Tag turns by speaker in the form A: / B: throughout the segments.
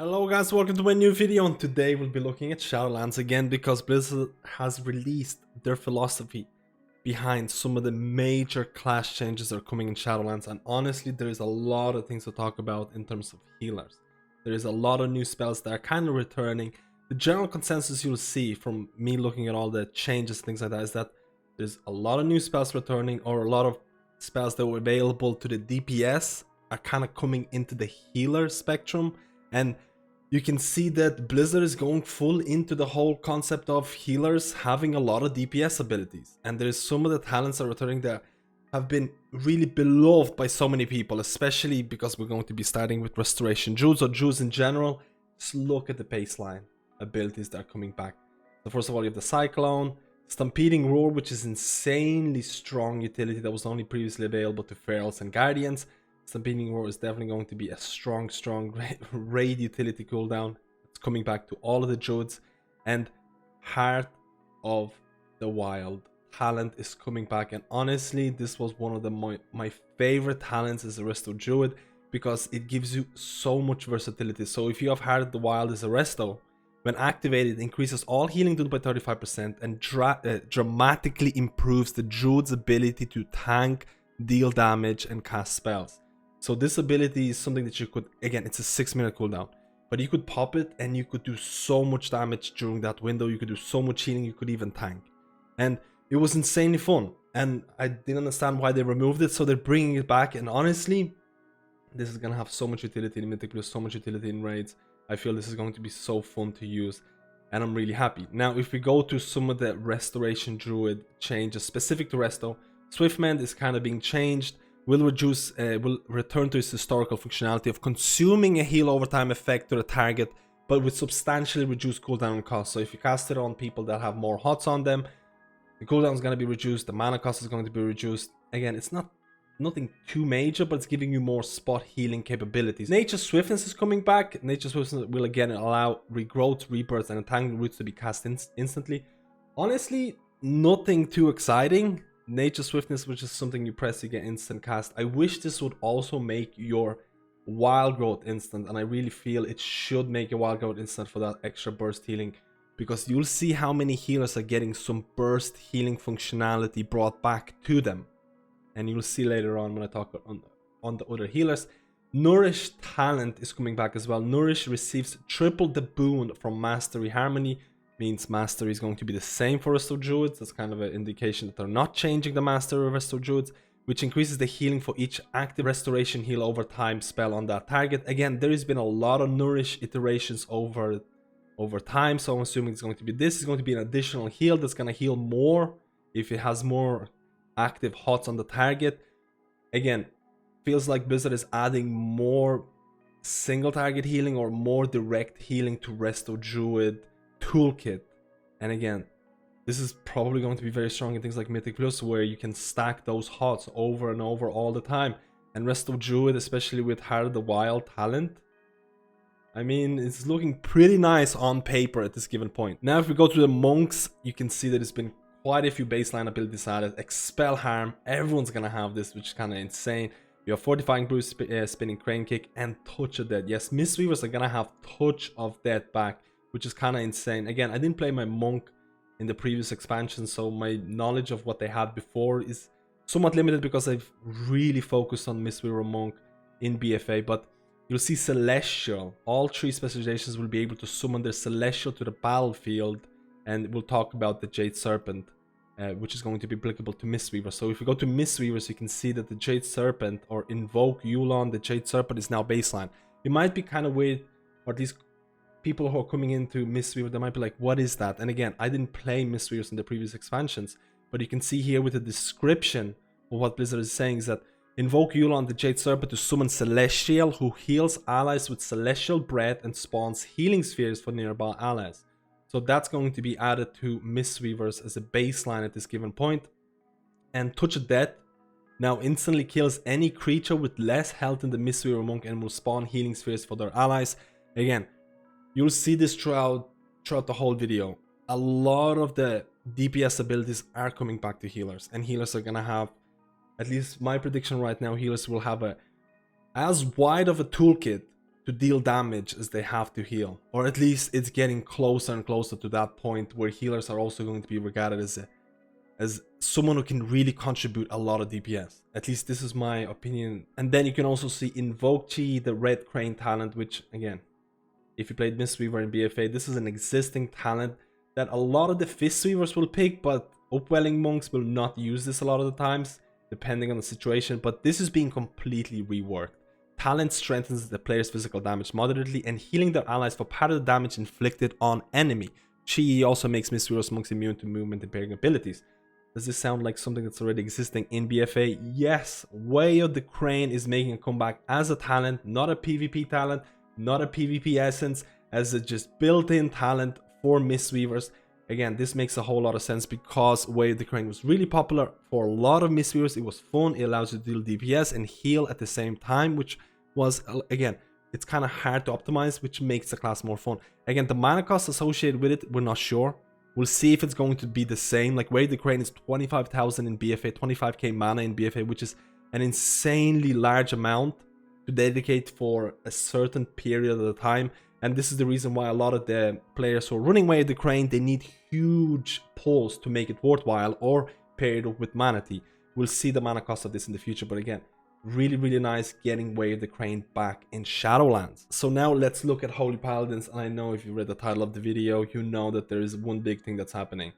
A: Hello guys, welcome to my new video, and today we'll be looking at Shadowlands again because Blizzard has released their philosophy behind some of the major class changes that are coming in Shadowlands, and honestly there is a lot of things to talk about in terms of healers. There is a lot of new spells that are kind of returning. The general consensus you'll see from me looking at all the changes, things like that, is that there's a lot of new spells returning, or a lot of spells that were available to the DPS are kind of coming into the healer spectrum. And you can see that Blizzard is going full into the whole concept of healers having a lot of DPS abilities. And there's some of the talents that are returning that have been really beloved by so many people, especially because we're going to be starting with Restoration Druids, or Druids in general. Just look at the baseline abilities that are coming back. So first of all, you have the Cyclone, Stampeding Roar, which is insanely strong utility that was only previously available to Ferals and Guardians. Stampeding Roar is definitely going to be a strong raid utility cooldown. It's coming back to all of the Druids. And Heart of the Wild talent is coming back. And honestly, this was one of my favorite talents as a Resto Druid, because it gives you so much versatility. So if you have Heart of the Wild as a Resto, when activated, it increases all healing done by 35% and dramatically improves the Druid's ability to tank, deal damage, and cast spells. So this ability is something that you could, again, it's a 6-minute cooldown, but you could pop it and you could do so much damage during that window. You could do so much healing, you could even tank. And it was insanely fun. And I didn't understand why they removed it, so they're bringing it back. And honestly, this is going to have so much utility in Mythic Plus, so much utility in raids. I feel this is going to be so fun to use, and I'm really happy. Now, if we go to some of the Restoration Druid changes specific to Resto, Swiftmend is kind of being changed. Will return to its historical functionality of consuming a heal over time effect to the target, but with substantially reduced cooldown and cost. So if you cast it on people that have more hots on them, the cooldown is going to be reduced, the mana cost is going to be reduced. Again, it's nothing too major, but it's giving you more spot healing capabilities. Nature Swiftness is coming back. Nature Swiftness will again allow regrowth, rebirth, and entangling roots to be cast instantly. Honestly, nothing too exciting. Nature Swiftness, which is something you press, you get instant cast. I wish this would also make your Wild Growth instant, and I really feel it should make your Wild Growth instant for that extra burst healing, because you'll see how many healers are getting some burst healing functionality brought back to them. And you'll see later on when I talk on the other healers. Nourish talent is coming back as well. Nourish receives triple the boon from Mastery Harmony. Means Mastery is going to be the same for Resto Druids. That's kind of an indication that they're not changing the Mastery of Resto Druids, which increases the healing for each active restoration heal over time spell on that target. Again, there has been a lot of Nourish iterations over time, so I'm assuming it's going to be this. Is going to be an additional heal that's going to heal more if it has more active hots on the target. Again, feels like Blizzard is adding more single target healing or more direct healing to Resto Druid toolkit. And again, this is probably going to be very strong in things like Mythic Plus, where you can stack those hots over and over all the time. And Resto Druid, especially with Heart of the Wild talent, I mean, it's looking pretty nice on paper at this given point. Now if we go to the monks, you can see that it's been quite a few baseline abilities added. Expel Harm, everyone's gonna have this, which is kind of insane. You have Fortifying Bruise, Spinning Crane Kick, and Touch of Death. Yes, Mistweavers are gonna have Touch of Death back, which is kind of insane. Again, I didn't play my monk in the previous expansion, so my knowledge of what they had before is somewhat limited, because I've really focused on Mistweaver monk in BFA. But you'll see Celestial. All 3 specializations will be able to summon their Celestial to the battlefield, and we'll talk about the Jade Serpent, which is going to be applicable to Mistweaver. So if we go to Mistweavers, you can see that the Jade Serpent, or Invoke Yulon, the Jade Serpent, is now baseline. It might be kind of weird, or at least people who are coming into Mistweaver, they might be like, what is that? And again, I didn't play Mistweavers in the previous expansions, but you can see here with the description of what Blizzard is saying is that invoke Yulon, the Jade Serpent, to summon Celestial, who heals allies with Celestial Breath and spawns healing spheres for nearby allies. So that's going to be added to Mistweavers as a baseline at this given point. And Touch of Death now instantly kills any creature with less health than the Mistweaver monk and will spawn healing spheres for their allies. Again, you'll see this throughout the whole video. A lot of the DPS abilities are coming back to healers, and healers are gonna have, at least my prediction right now, healers will have as wide of a toolkit to to deal damage as they have to heal. Or at least it's getting closer and closer to that point where healers are also going to be regarded as someone who can really contribute a lot of DPS. At least this is my opinion. And then you can also see Invoke Chi, the Red Crane talent, which again, if you played Mistweaver in BFA, this is an existing talent that a lot of the Fistweavers will pick, but Upwelling Monks will not use this a lot of the times, depending on the situation. But this is being completely reworked. Talent strengthens the player's physical damage moderately and healing their allies for part of the damage inflicted on enemy. Chi also makes Mistweaver's monks immune to movement impairing abilities. Does this sound like something that's already existing in BFA? Yes, Way of the Crane is making a comeback as a talent, not a PvP talent, not a PvP essence, as a just built-in talent for Mistweavers. Again, this makes a whole lot of sense because Way of the Crane was really popular for a lot of Mistweavers. It was fun, it allows you to deal DPS and heal at the same time, which was, again, it's kind of hard to optimize, which makes the class more fun. Again, the mana cost associated with it, we're not sure. We'll see if it's going to be the same. Like, Way of the Crane is 25,000 in BFA, 25k mana in BFA, which is an insanely large amount to dedicate for a certain period of time. And this is the reason why a lot of the players who are running Way of the Crane, they need huge pulls to make it worthwhile or pair it up with Mana Tea. We'll see the mana cost of this in the future, but again, really, really nice getting Way of the Crane back in Shadowlands. So now let's look at Holy Paladins. And I know if you read the title of the video, you know that there is one big thing that's happening.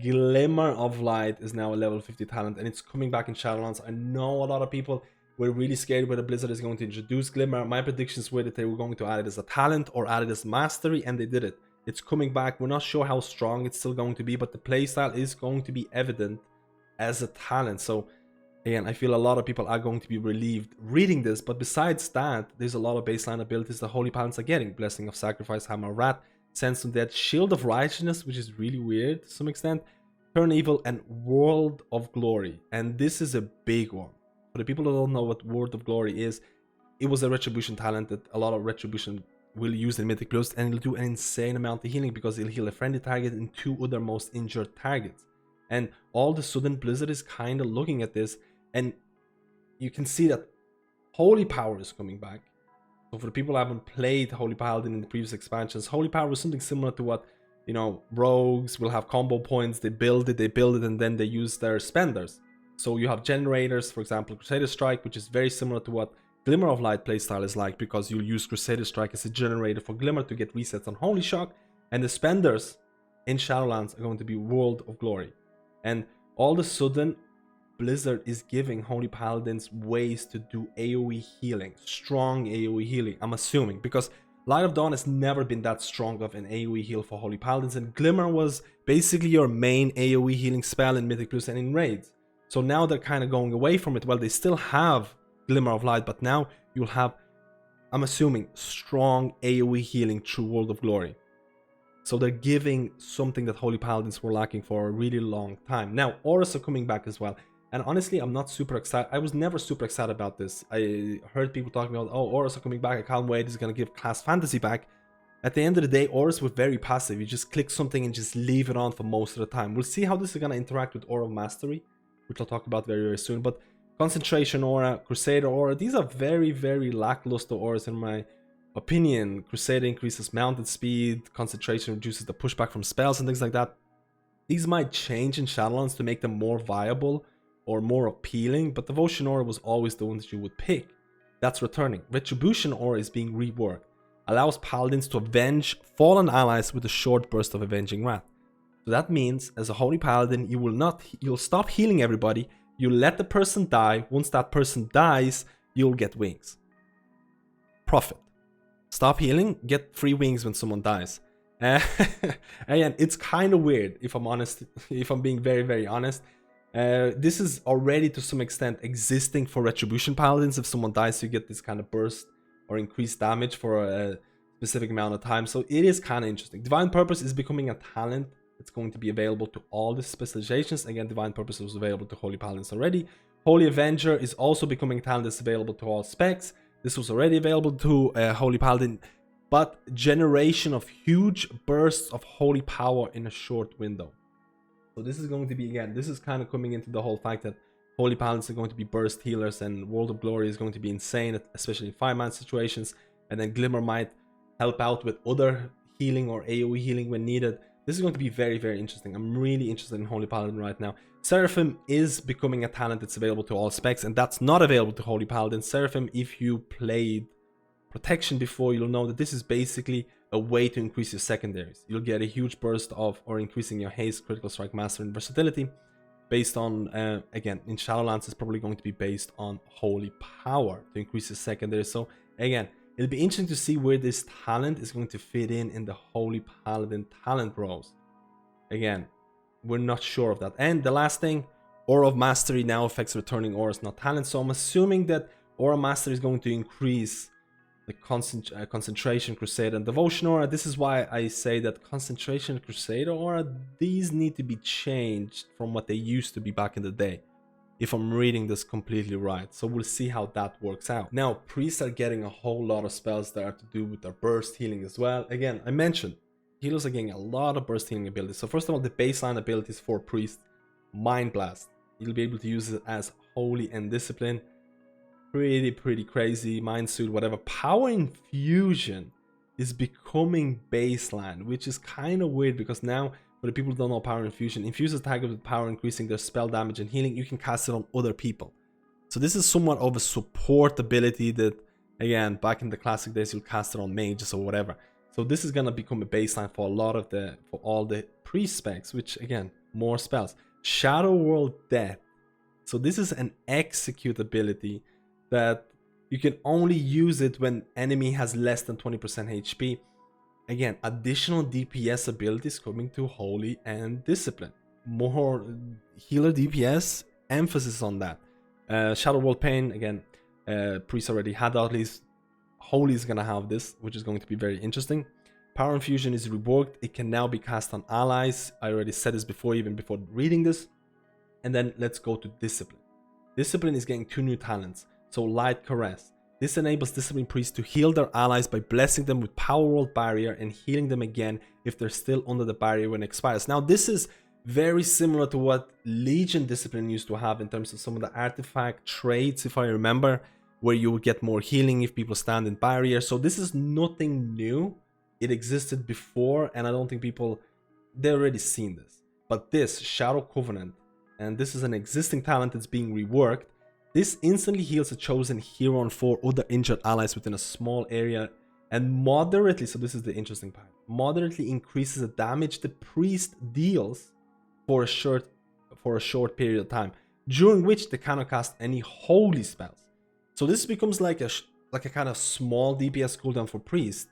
A: Glimmer of Light is now a level 50 talent and it's coming back in Shadowlands. I know a lot of people were really scared whether Blizzard is going to introduce Glimmer. My predictions were that they were going to add it as a talent or add it as mastery, and they did it. It's coming back. We're not sure how strong it's still going to be, but the playstyle is going to be evident as a talent. So again, I feel a lot of people are going to be relieved reading this, but besides that, there's a lot of baseline abilities the Holy Paladins are getting. Blessing of Sacrifice, Hammer of Wrath, Sense of Death, Shield of Righteousness, which is really weird to some extent, Turn Evil, and World of Glory. And this is a big one. For the people who don't know what World of Glory is, it was a Retribution talent that a lot of Retribution will use in Mythic Plus, and it'll do an insane amount of healing because it'll heal a friendly target and 2 other most injured targets. And all of a sudden, Blizzard is kind of looking at this, and you can see that Holy Power is coming back. So for the people who haven't played Holy Paladin in the previous expansions, Holy Power is something similar to what, you know, rogues will have combo points, they build it, and then they use their spenders. So you have generators, for example, Crusader Strike, which is very similar to what Glimmer of Light playstyle is like, because you'll use Crusader Strike as a generator for Glimmer to get resets on Holy Shock, and the spenders in Shadowlands are going to be World of Glory. And all of a sudden, Blizzard is giving Holy Paladins ways to do AoE healing, strong AoE healing, I'm assuming, because Light of Dawn has never been that strong of an AoE heal for Holy Paladins, and Glimmer was basically your main AoE healing spell in Mythic Plus and in raids. So now they're kind of going away from it. Well, they still have Glimmer of Light, but now you'll have, I'm assuming, strong AoE healing through World of Glory. So they're giving something that Holy Paladins were lacking for a really long time. Now, auras are coming back as well. And honestly, I'm not super excited. I was never super excited about this. I heard people talking about, oh, auras are coming back. I can't wait. It's going to give class fantasy back. At the end of the day, auras were very passive. You just click something and just leave it on for most of the time. We'll see how this is going to interact with Aura of Mastery, which I'll talk about very, very soon. But Concentration Aura, Crusader Aura, these are very, very lackluster auras in my opinion. Crusader increases mounted speed, Concentration reduces the pushback from spells and things like that. These might change in Shadowlands to make them more viable or more appealing, but Devotion Aura was always the one that you would pick. That's returning. Retribution Aura is being reworked. Allows Paladins to avenge fallen allies with a short burst of Avenging Wrath. So that means, as a Holy Paladin, you'll stop healing everybody, you'll let the person die. Once that person dies, you'll get wings. Profit. Stop healing, get free wings when someone dies. Again, it's kind of weird, if I'm honest, if I'm being very, very honest. This is already to some extent existing for Retribution Paladins. If someone dies, you get this kind of burst or increased damage for a specific amount of time. So it is kind of interesting. Divine Purpose is becoming a talent. It's going to be available to all the specializations. Again, Divine Purpose was available to Holy Paladins already. Holy Avenger is also becoming a talent that's available to all specs. This was already available to Holy Paladin. But generation of huge bursts of holy power in a short window. So this is going to be, again, this is kind of coming into the whole fact that Holy Paladins are going to be burst healers and World of Glory is going to be insane, especially in 5-man situations. and then Glimmer might help out with other healing or AoE healing when needed. This is going to be very, very interesting. I'm really interested in Holy Paladin right now. Seraphim is becoming a talent that's available to all specs, and that's not available to Holy Paladin. Seraphim, if you played Protection before, you'll know that this is basically a way to increase your secondaries. You'll get a huge burst of, or increasing your haste, critical strike, master, and versatility based on, again, in Shadowlands, it's probably going to be based on Holy Power to increase your secondaries. So again, it'll be interesting to see where this talent is going to fit in the Holy Paladin talent rows. Again, we're not sure of that. And the last thing, Aura of Mastery now affects returning auras, not talent. So I'm assuming that Aura Mastery is going to increase the Concentration, Crusader, and Devotion Aura. This is why I say that Concentration, Crusader Aura, these need to be changed from what they used to be back in the day, if I'm reading this completely right. So we'll see how that works out. Now, priests are getting a whole lot of spells that are to do with their burst healing as well. Again, I mentioned, healers are getting a lot of burst healing abilities. So first of all, the baseline abilities for priests, Mind Blast. You'll be able to use it as Holy and Discipline. Pretty crazy. Mind Suit, whatever. Power Infusion is becoming baseline, which is kind of weird because now, for the people who don't know Power Infusion, infuses target with power, increasing their spell damage and healing. You can cast it on other people. So this is somewhat of a support ability that, again, back in the classic days, you'll cast it on mages or whatever. So this is gonna become a baseline for a lot of for all the pre-specs, which again, more spells. Shadow World Death. So this is an execute ability that you can only use it when enemy has less than 20% HP. Again, additional DPS abilities coming to Holy and Discipline. More healer DPS, emphasis on that. Shadow World Pain, again, Priest already had that, at least Holy is gonna have this, which is going to be very interesting. Power Infusion is reworked. It can now be cast on allies. I already said this before, even before reading this. And then let's go to Discipline. Discipline is getting 2 new talents. So Light Caress. This enables Discipline Priests to heal their allies by blessing them with Power World Barrier and healing them again if they're still under the barrier when it expires. Now this is very similar to what Legion Discipline used to have in terms of some of the artifact traits, if I remember, where you would get more healing if people stand in barrier. So this is nothing new. It existed before, and I don't think they've already seen this. But this, Shadow Covenant, and this is an existing talent that's being reworked. This instantly heals a chosen hero and 4 other injured allies within a small area, and moderately, so this is the interesting part, moderately increases the damage the priest deals for a short period of time, during which they cannot cast any holy spells. So this becomes like a kind of small DPS cooldown for priest,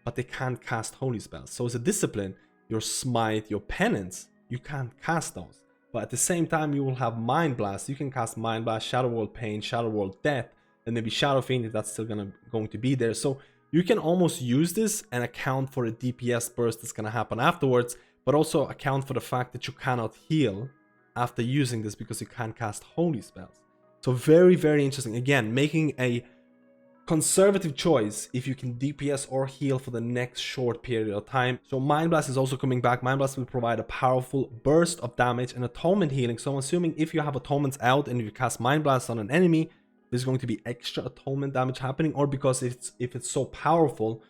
A: but they can't cast holy spells. So as a discipline, your smite, your penance, you can't cast those. But at the same time, you will have Mind Blast. You can cast Mind Blast, Shadow World Pain, Shadow World Death, and maybe Shadow Fiend if that's still going to be there. So you can almost use this and account for a DPS burst that's going to happen afterwards, but also account for the fact that you cannot heal after using this because you can't cast holy spells. So very, very interesting. Again, making a conservative choice if you can DPS or heal for the next short period of time. So Mind Blast is also coming back. Mind Blast will provide a powerful burst of damage and atonement healing. So I'm assuming if you have atonements out and you cast Mind Blast on an enemy, there's going to be extra atonement damage happening, or because if it's so powerful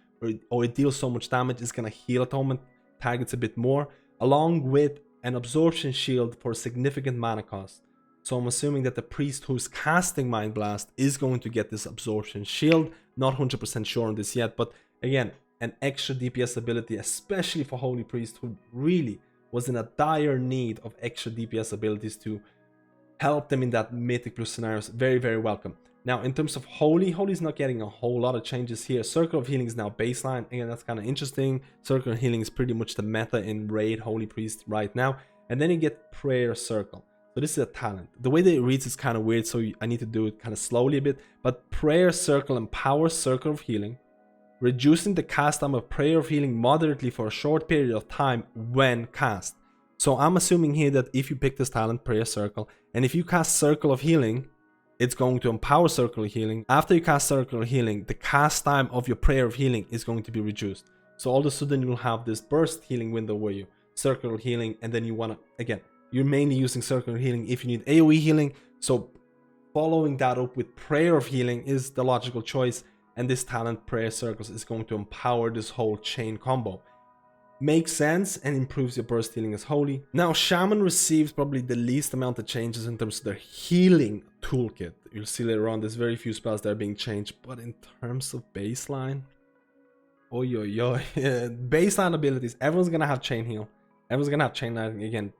A: or it deals so much damage, it's going to heal atonement targets a bit more, along with an absorption shield for a significant mana cost. So I'm assuming that the priest who's casting Mind Blast is going to get this absorption shield. Not 100% sure on this yet, but again, an extra DPS ability, especially for Holy Priest, who really was in a dire need of extra DPS abilities to help them in that Mythic Plus scenarios. Very, very welcome. Now, in terms of Holy, Holy's not getting a whole lot of changes here. Circle of Healing is now baseline. Again, that's kind of interesting. Circle of Healing is pretty much the meta in Raid Holy Priest right now. And then you get Prayer Circle. So this is a talent. The way that it reads is kind of weird, so I need to do it kind of slowly a bit. But Prayer Circle empowers Circle of Healing, reducing the cast time of Prayer of Healing moderately for a short period of time when cast. So I'm assuming here that if you pick this talent, Prayer Circle, and if you cast Circle of Healing, it's going to empower Circle of Healing. After you cast Circle of Healing, the cast time of your Prayer of Healing is going to be reduced. So all of a sudden you'll have this burst healing window where you Circle of Healing, and then you want to, again, you're mainly using Circle of Healing if you need AoE healing. So following that up with Prayer of Healing is the logical choice. and this talent prayer circles is going to empower this whole chain combo. Makes sense and improves your burst healing as holy. Now Shaman receives probably the least amount of changes in terms of their healing toolkit. You'll see later on there's very few spells that are being changed, but in terms of baseline, baseline abilities, everyone's gonna have chain heal, everyone's gonna have chain lightning. Again,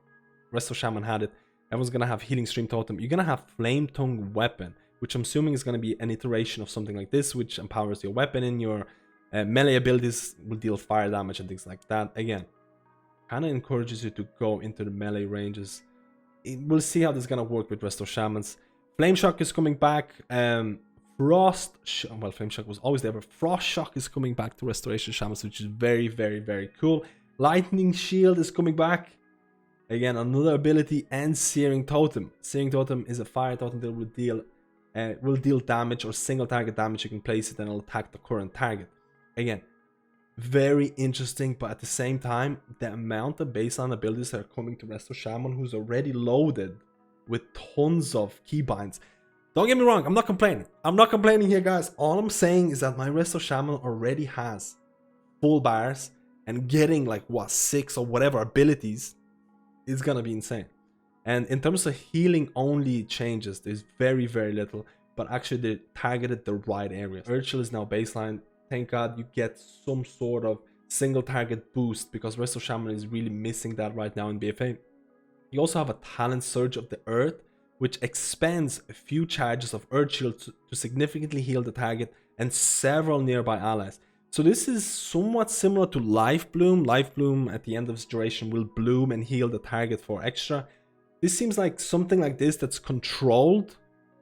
A: Resto Shaman had it. Everyone's gonna have healing stream totem. You're gonna have flame tongue weapon, which I'm assuming is gonna be an iteration of something like this, which empowers your weapon in your melee abilities, will deal fire damage and things like that. Again, kind of encourages you to go into the melee ranges. We'll see how this is gonna work with Resto Shamans. Flame Shock is coming back. Flame Shock was always there, but Frost Shock is coming back to Restoration Shamans, which is very, very, very cool. Lightning Shield is coming back. Again, another ability, and Searing Totem. Searing Totem is a fire totem that will deal damage or single target damage. You can place it and it'll attack the current target. Again, very interesting, but at the same time, the amount of baseline abilities that are coming to Resto Shaman, who's already loaded with tons of keybinds. Don't get me wrong, I'm not complaining. I'm not complaining here, guys. All I'm saying is that my Resto Shaman already has full bars, and getting like, what, 6 or whatever abilities is gonna be insane. And in terms of healing only changes, there's very, very little, but actually they targeted the right areas. Urchill is now baseline. Thank God you get some sort of single target boost, because Resto Shaman is really missing that right now in BFA. You also have a talent Surge of the Earth, which expends a few charges of Earth Shield to significantly heal the target and several nearby allies. So this is somewhat similar to Life Bloom. Life Bloom at the end of its duration will bloom and heal the target for extra. This seems like something like this that's controlled.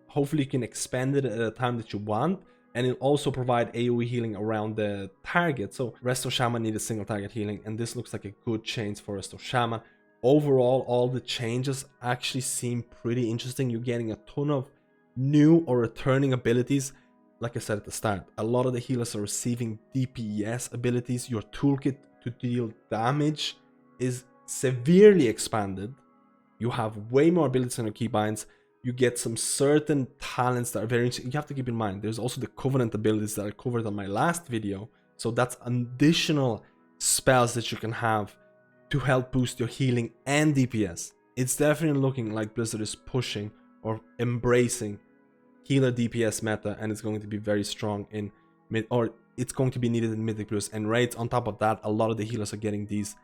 A: Hopefully you can expand it at a time that you want, and it'll also provide AoE healing around the target. So Resto Shaman needed single target healing, and this looks like a good change for Resto Shaman. Overall, all the changes actually seem pretty interesting. You're getting a ton of new or returning abilities. Like I said at the start, a lot of the healers are receiving DPS abilities. Your toolkit to deal damage is severely expanded. You have way more abilities on your keybinds. You get some certain talents that are very interesting. You have to keep in mind, there's also the Covenant abilities that I covered on my last video. So that's additional spells that you can have to help boost your healing and DPS. It's definitely looking like Blizzard is pushing or embracing healer DPS meta, and it's going to be very strong in mid, or it's going to be needed in Mythic Plus and raids. On top of that, a lot of the healers are getting these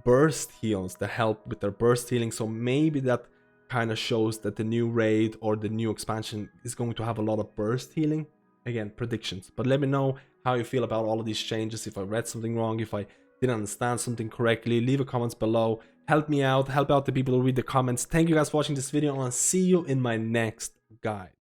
A: burst heals that help with their burst healing, so maybe that kind of shows that the new raid or the new expansion is going to have a lot of burst healing. Again, predictions, but let me know how you feel about all of these changes. If I read something wrong, if I didn't understand something correctly, leave a comments below. Help me out, help out the people who read the comments. Thank you guys for watching this video, and I'll see you in my next guide.